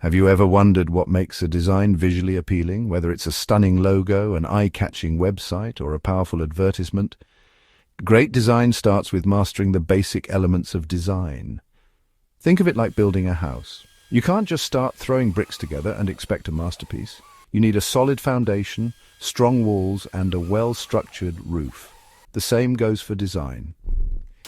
Have you ever wondered what makes a design visually appealing, whether it's a stunning logo, an eye-catching website, or a powerful advertisement? Great design starts with mastering the basic elements of design. Think of it like building a house. You can't just start throwing bricks together and expect a masterpiece. You need a solid foundation, strong walls, and a well-structured roof. The same goes for design.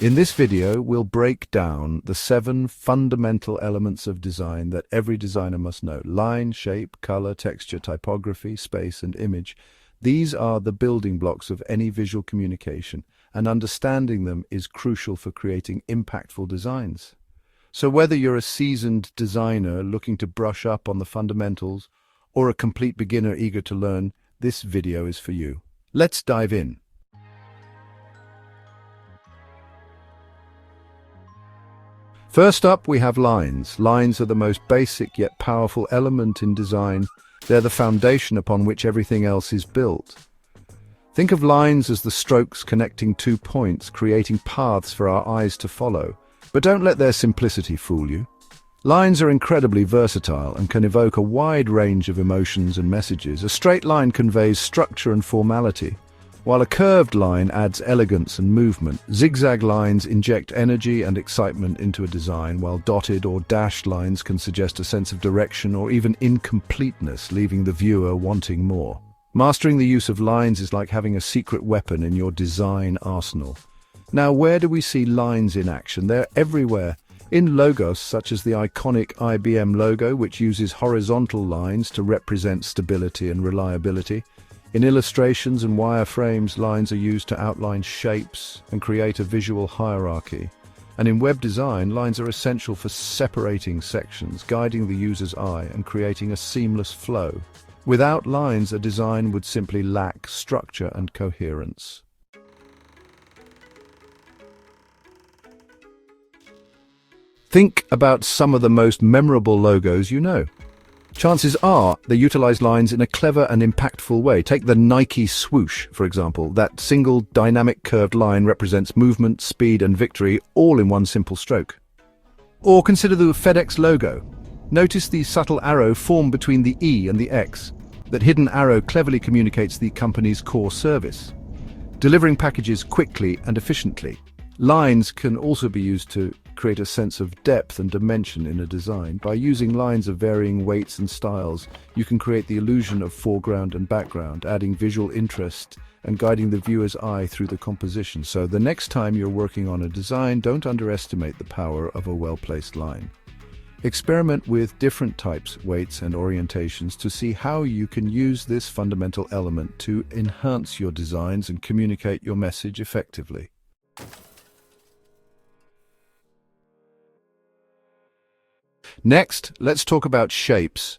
In this video, we'll break down the 7 fundamental elements of design that every designer must know. Line, shape, color, texture, typography, space, and image. These are the building blocks of any visual communication, and understanding them is crucial for creating impactful designs. So whether you're a seasoned designer looking to brush up on the fundamentals, or a complete beginner eager to learn, this video is for you. Let's dive in. First up, we have lines. Lines are the most basic yet powerful element in design. They're the foundation upon which everything else is built. Think of lines as the strokes connecting 2 points, creating paths for our eyes to follow. But don't let their simplicity fool you. Lines are incredibly versatile and can evoke a wide range of emotions and messages. A straight line conveys structure and formality, while a curved line adds elegance and movement. Zigzag lines inject energy and excitement into a design, while dotted or dashed lines can suggest a sense of direction or even incompleteness, leaving the viewer wanting more. Mastering the use of lines is like having a secret weapon in your design arsenal. Now, where do we see lines in action? They're everywhere. In logos, such as the iconic IBM logo, which uses horizontal lines to represent stability and reliability. In illustrations and wireframes, lines are used to outline shapes and create a visual hierarchy. And in web design, lines are essential for separating sections, guiding the user's eye and creating a seamless flow. Without lines, a design would simply lack structure and coherence. Think about some of the most memorable logos you know. Chances are they utilize lines in a clever and impactful way. Take the Nike swoosh, for example. That single dynamic curved line represents movement, speed, and victory, all in one simple stroke. Or consider the FedEx logo. Notice the subtle arrow formed between the E and the X. That hidden arrow cleverly communicates the company's core service, delivering packages quickly and efficiently. Lines can also be used to create a sense of depth and dimension in a design. By using lines of varying weights and styles, you can create the illusion of foreground and background, adding visual interest and guiding the viewer's eye through the composition. So the next time you're working on a design, don't underestimate the power of a well-placed line. Experiment with different types, weights, and orientations to see how you can use this fundamental element to enhance your designs and communicate your message effectively. Next, let's talk about shapes,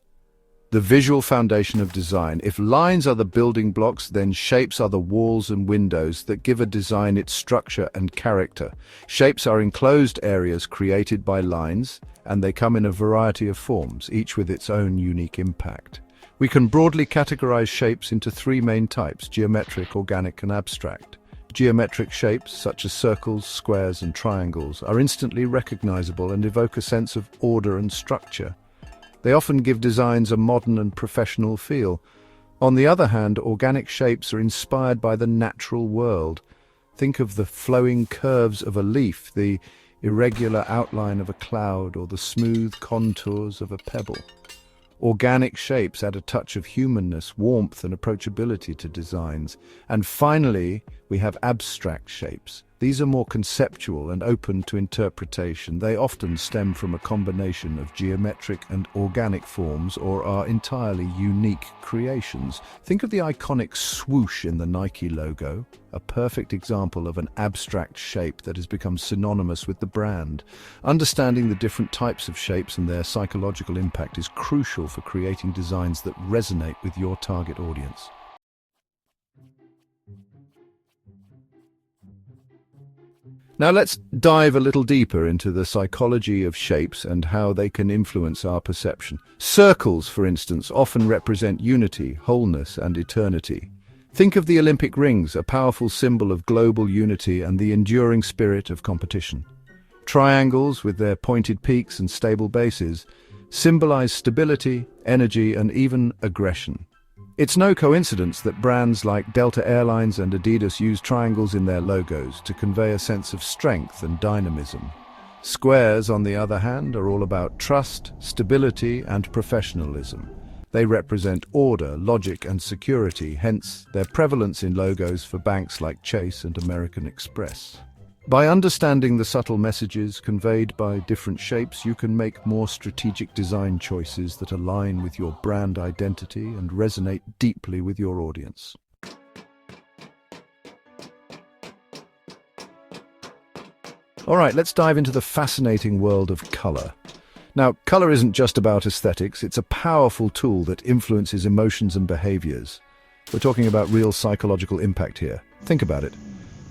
the visual foundation of design. If lines are the building blocks, then shapes are the walls and windows that give a design its structure and character. Shapes are enclosed areas created by lines, and they come in a variety of forms, each with its own unique impact. We can broadly categorize shapes into 3 main types: geometric, organic, and abstract. Geometric shapes, such as circles, squares, and triangles, are instantly recognizable and evoke a sense of order and structure. They often give designs a modern and professional feel. On the other hand, organic shapes are inspired by the natural world. Think of the flowing curves of a leaf, the irregular outline of a cloud, or the smooth contours of a pebble. Organic shapes add a touch of humanness, warmth, and approachability to designs. And finally, we have abstract shapes. These are more conceptual and open to interpretation. They often stem from a combination of geometric and organic forms or are entirely unique creations. Think of the iconic swoosh in the Nike logo, a perfect example of an abstract shape that has become synonymous with the brand. Understanding the different types of shapes and their psychological impact is crucial for creating designs that resonate with your target audience. Now let's dive a little deeper into the psychology of shapes and how they can influence our perception. Circles, for instance, often represent unity, wholeness, and eternity. Think of the Olympic rings, a powerful symbol of global unity and the enduring spirit of competition. Triangles, with their pointed peaks and stable bases, symbolize stability, energy, and even aggression. It's no coincidence that brands like Delta Airlines and Adidas use triangles in their logos to convey a sense of strength and dynamism. Squares, on the other hand, are all about trust, stability, and professionalism. They represent order, logic, and security, hence their prevalence in logos for banks like Chase and American Express. By understanding the subtle messages conveyed by different shapes, you can make more strategic design choices that align with your brand identity and resonate deeply with your audience. All right, let's dive into the fascinating world of color. Now, color isn't just about aesthetics, it's a powerful tool that influences emotions and behaviors. We're talking about real psychological impact here. Think about it.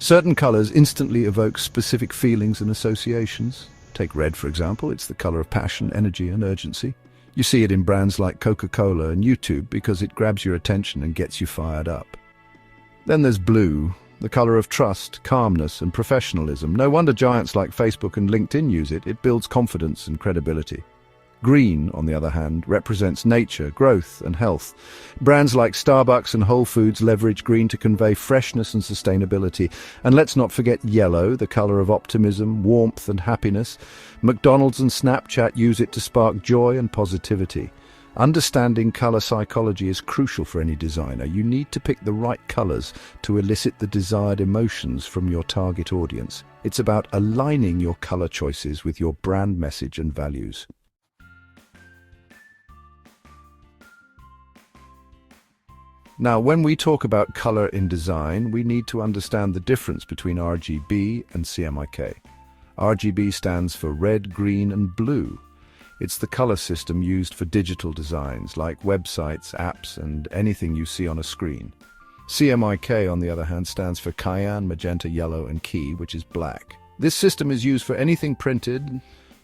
Certain colors instantly evoke specific feelings and associations. Take red, for example. It's the color of passion, energy, and urgency. You see it in brands like Coca-Cola and YouTube because it grabs your attention and gets you fired up. Then there's blue, the color of trust, calmness, and professionalism. No wonder giants like Facebook and LinkedIn use it. It builds confidence and credibility. Green, on the other hand, represents nature, growth, and health. Brands like Starbucks and Whole Foods leverage green to convey freshness and sustainability. And let's not forget yellow, the color of optimism, warmth, and happiness. McDonald's and Snapchat use it to spark joy and positivity. Understanding color psychology is crucial for any designer. You need to pick the right colors to elicit the desired emotions from your target audience. It's about aligning your color choices with your brand message and values. Now, when we talk about color in design, we need to understand the difference between RGB and CMYK. RGB stands for red, green, and blue. It's the color system used for digital designs like websites, apps, and anything you see on a screen. CMYK, on the other hand, stands for cyan, magenta, yellow, and key, which is black. This system is used for anything printed,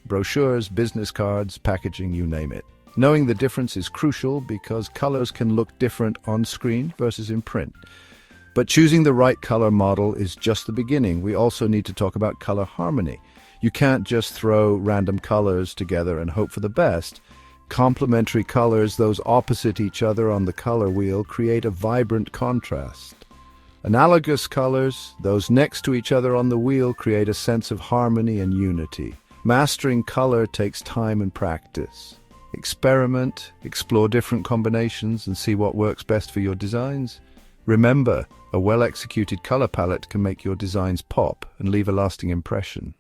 brochures, business cards, packaging, you name it. Knowing the difference is crucial because colors can look different on screen versus in print. But choosing the right color model is just the beginning. We also need to talk about color harmony. You can't just throw random colors together and hope for the best. Complementary colors, those opposite each other on the color wheel, create a vibrant contrast. Analogous colors, those next to each other on the wheel, create a sense of harmony and unity. Mastering color takes time and practice. Experiment, explore different combinations, and see what works best for your designs. Remember, a well-executed color palette can make your designs pop and leave a lasting impression.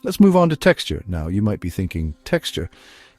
Let's move on to texture. Now, you might be thinking, texture?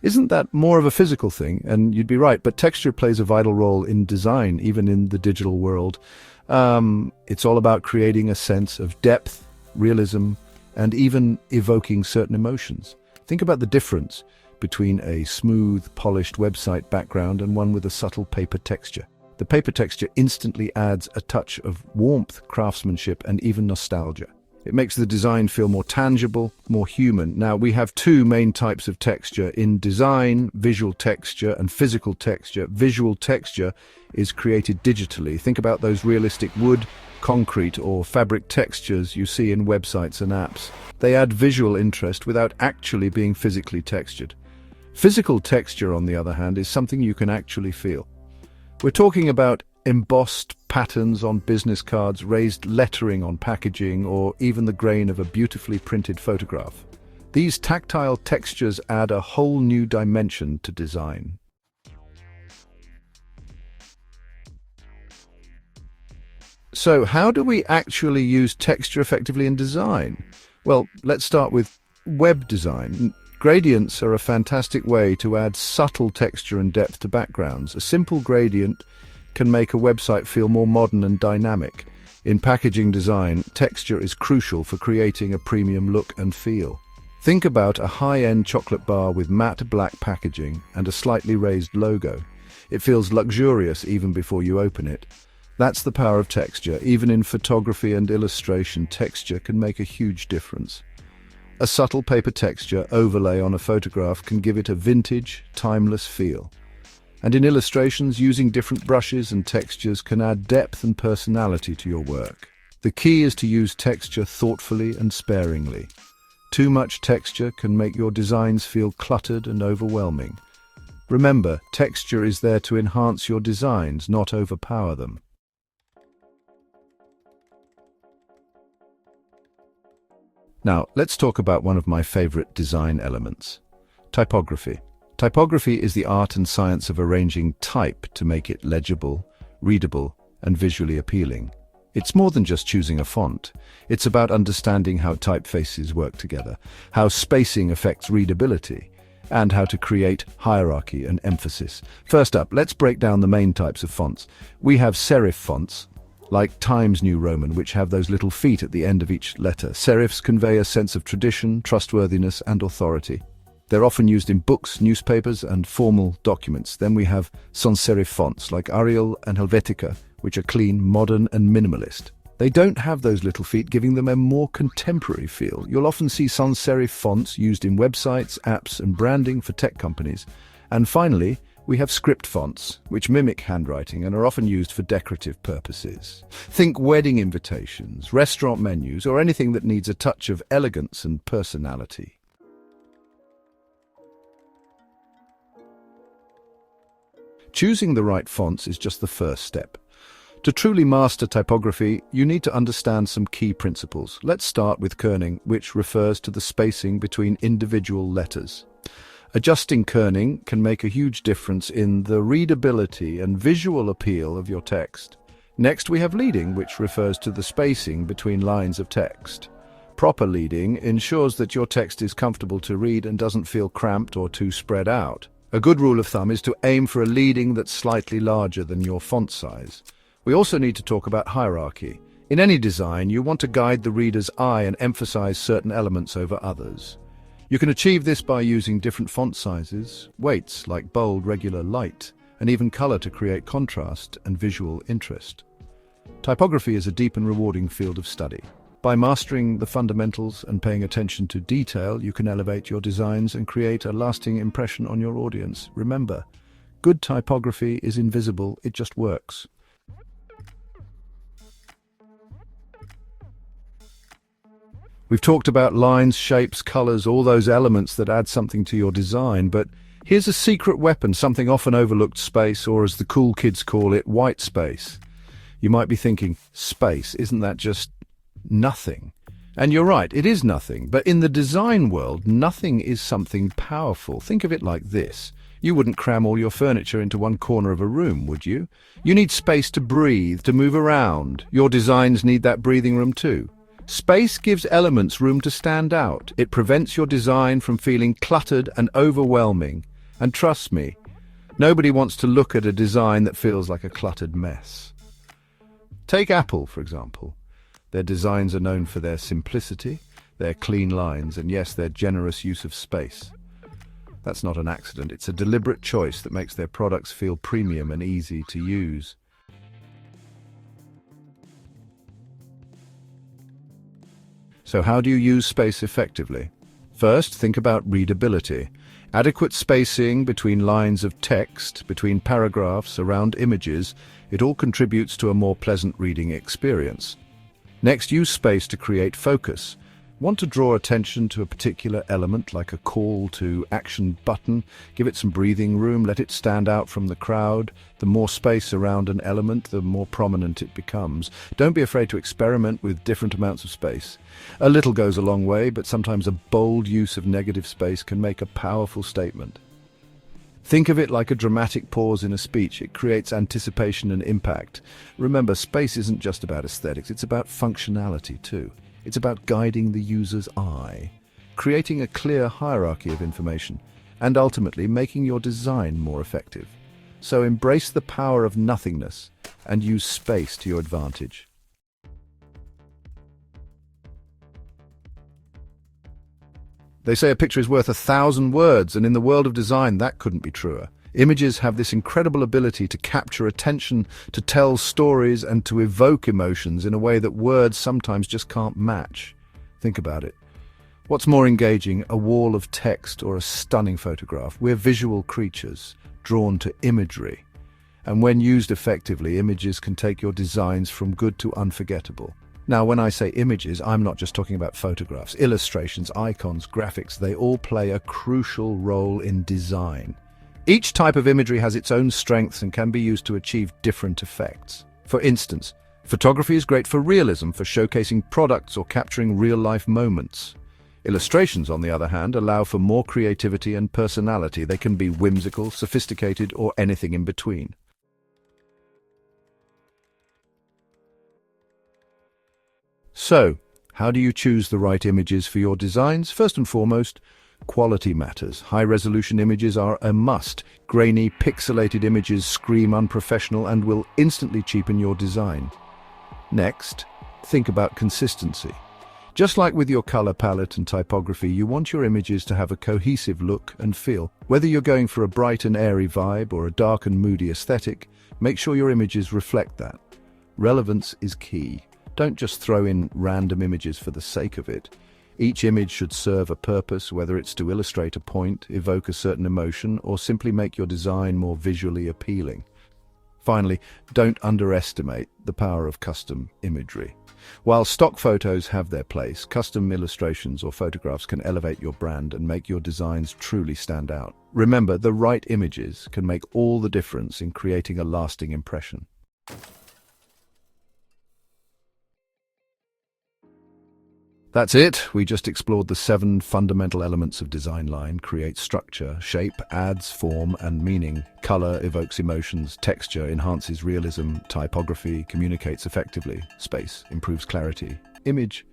Isn't that more of a physical thing? And you'd be right, but texture plays a vital role in design, even in the digital world. It's all about creating a sense of depth, realism, and even evoking certain emotions. Think about the difference between a smooth, polished website background and one with a subtle paper texture. The paper texture instantly adds a touch of warmth, craftsmanship, and even nostalgia. It makes the design feel more tangible, more human. Now, we have two main types of texture in design: visual texture and physical texture. Visual texture is created digitally. Think about those realistic wood, concrete, or fabric textures you see in websites and apps. They add visual interest without actually being physically textured. Physical texture, on the other hand, is something you can actually feel. We're talking about embossed patterns on business cards, raised lettering on packaging, or even the grain of a beautifully printed photograph. These tactile textures add a whole new dimension to design. So, how do we actually use texture effectively in design? Well, let's start with web design. Gradients are a fantastic way to add subtle texture and depth to backgrounds. A simple gradient can make a website feel more modern and dynamic. In packaging design, texture is crucial for creating a premium look and feel. Think about a high-end chocolate bar with matte black packaging and a slightly raised logo. It feels luxurious even before you open it. That's the power of texture. Even in photography and illustration, texture can make a huge difference. A subtle paper texture overlay on a photograph can give it a vintage, timeless feel. And in illustrations, using different brushes and textures can add depth and personality to your work. The key is to use texture thoughtfully and sparingly. Too much texture can make your designs feel cluttered and overwhelming. Remember, texture is there to enhance your designs, not overpower them. Now, let's talk about one of my favorite design elements: typography. Typography is the art and science of arranging type to make it legible, readable, and visually appealing. It's more than just choosing a font. It's about understanding how typefaces work together, how spacing affects readability, and how to create hierarchy and emphasis. First up, let's break down the main types of fonts. We have serif fonts, like Times New Roman, which have those little feet at the end of each letter. Serifs convey a sense of tradition, trustworthiness, and authority. They're often used in books, newspapers, and formal documents. Then we have sans serif fonts, like Arial and Helvetica, which are clean, modern, and minimalist. They don't have those little feet, giving them a more contemporary feel. You'll often see sans serif fonts used in websites, apps, and branding for tech companies. And finally, we have script fonts, which mimic handwriting and are often used for decorative purposes. Think wedding invitations, restaurant menus, or anything that needs a touch of elegance and personality. Choosing the right fonts is just the first step. To truly master typography, you need to understand some key principles. Let's start with kerning, which refers to the spacing between individual letters. Adjusting kerning can make a huge difference in the readability and visual appeal of your text. Next, we have leading, which refers to the spacing between lines of text. Proper leading ensures that your text is comfortable to read and doesn't feel cramped or too spread out. A good rule of thumb is to aim for a leading that's slightly larger than your font size. We also need to talk about hierarchy. In any design, you want to guide the reader's eye and emphasize certain elements over others. You can achieve this by using different font sizes, weights like bold, regular, light, and even color to create contrast and visual interest. Typography is a deep and rewarding field of study. By mastering the fundamentals and paying attention to detail, you can elevate your designs and create a lasting impression on your audience. Remember, good typography is invisible, it just works. We've talked about lines, shapes, colors, all those elements that add something to your design, but here's a secret weapon, something often overlooked: space, or as the cool kids call it, white space. You might be thinking, space, isn't that just nothing? And you're right, it is nothing, but in the design world, nothing is something powerful. Think of it like this. You wouldn't cram all your furniture into one corner of a room, would you? You need space to breathe, to move around. Your designs need that breathing room too. Space gives elements room to stand out. It prevents your design from feeling cluttered and overwhelming. And trust me, nobody wants to look at a design that feels like a cluttered mess. Take Apple, for example. Their designs are known for their simplicity, their clean lines, and yes, their generous use of space. That's not an accident. It's a deliberate choice that makes their products feel premium and easy to use. So how do you use space effectively? First, think about readability. Adequate spacing between lines of text, between paragraphs, around images, it all contributes to a more pleasant reading experience. Next, use space to create focus. Want to draw attention to a particular element, like a call to action button? Give it some breathing room, let it stand out from the crowd. The more space around an element, the more prominent it becomes. Don't be afraid to experiment with different amounts of space. A little goes a long way, but sometimes a bold use of negative space can make a powerful statement. Think of it like a dramatic pause in a speech. It creates anticipation and impact. Remember, space isn't just about aesthetics, it's about functionality too. It's about guiding the user's eye, creating a clear hierarchy of information, and ultimately making your design more effective. So embrace the power of nothingness and use space to your advantage. They say a picture is worth 1,000 words, and in the world of design, that couldn't be truer. Images have this incredible ability to capture attention, to tell stories, and to evoke emotions in a way that words sometimes just can't match. Think about it. What's more engaging, a wall of text or a stunning photograph? We're visual creatures, drawn to imagery. And when used effectively, images can take your designs from good to unforgettable. Now, when I say images, I'm not just talking about photographs. Illustrations, icons, graphics, they all play a crucial role in design. Each type of imagery has its own strengths and can be used to achieve different effects. For instance, photography is great for realism, for showcasing products or capturing real-life moments. Illustrations, on the other hand, allow for more creativity and personality. They can be whimsical, sophisticated, or anything in between. So, how do you choose the right images for your designs? First and foremost, quality matters. High-resolution images are a must. Grainy, pixelated images scream unprofessional and will instantly cheapen your design. Next, think about consistency. Just like with your color palette and typography, you want your images to have a cohesive look and feel. Whether you're going for a bright and airy vibe or a dark and moody aesthetic, make sure your images reflect that. Relevance is key. Don't just throw in random images for the sake of it. Each image should serve a purpose, whether it's to illustrate a point, evoke a certain emotion, or simply make your design more visually appealing. Finally, don't underestimate the power of custom imagery. While stock photos have their place, custom illustrations or photographs can elevate your brand and make your designs truly stand out. Remember, the right images can make all the difference in creating a lasting impression. That's it. We just explored the 7 fundamental elements of design line. Create structure, shape adds form and meaning, color evokes emotions, texture enhances realism, typography communicates effectively, space improves clarity, image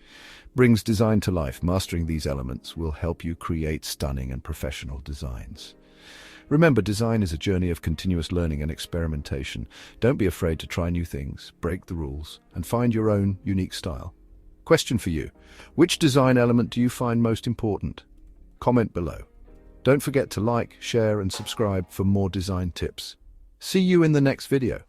brings design to life. Mastering these elements will help you create stunning and professional designs. Remember, design is a journey of continuous learning and experimentation. Don't be afraid to try new things, break the rules, and find your own unique style. Question for you. Which design element do you find most important? Comment below. Don't forget to like, share, and subscribe for more design tips. See you in the next video.